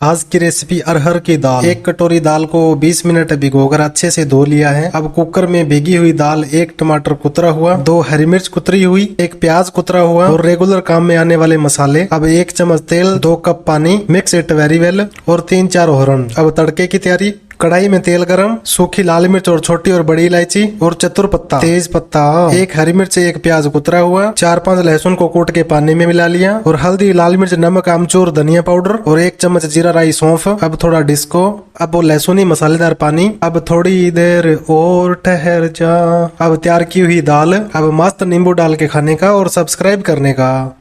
आज की रेसिपी अरहर की दाल। एक कटोरी दाल को 20 मिनट भिगोकर अच्छे से धो लिया है। अब कुकर में भीगी हुई दाल, एक टमाटर कुतरा हुआ, 2 हरी मिर्च कुतरी हुई, एक प्याज कुतरा हुआ और रेगुलर काम में आने वाले मसाले। अब 1 चम्मच तेल, 2 कप पानी, मिक्स इट वेरी वेल और 3-4 होरन। अब तड़के की तैयारी। कढ़ाई में तेल गरम, सूखी लाल मिर्च और छोटी और बड़ी इलायची और चतुर पत्ता, तेज पत्ता, 1 हरी मिर्च, 1 प्याज कुतरा हुआ, 4-5 लहसुन को कूट के पानी में मिला लिया और हल्दी, लाल मिर्च, नमक, आमचूर, धनिया पाउडर और 1 चम्मच जीरा राई सौंफ। अब थोड़ा डिस्को। अब वो लहसुनी मसालेदार पानी। अब थोड़ी देर और ठहर जा। अब तैयार की हुई दाल। अब मस्त नींबू डाल के खाने का और सब्सक्राइब करने का।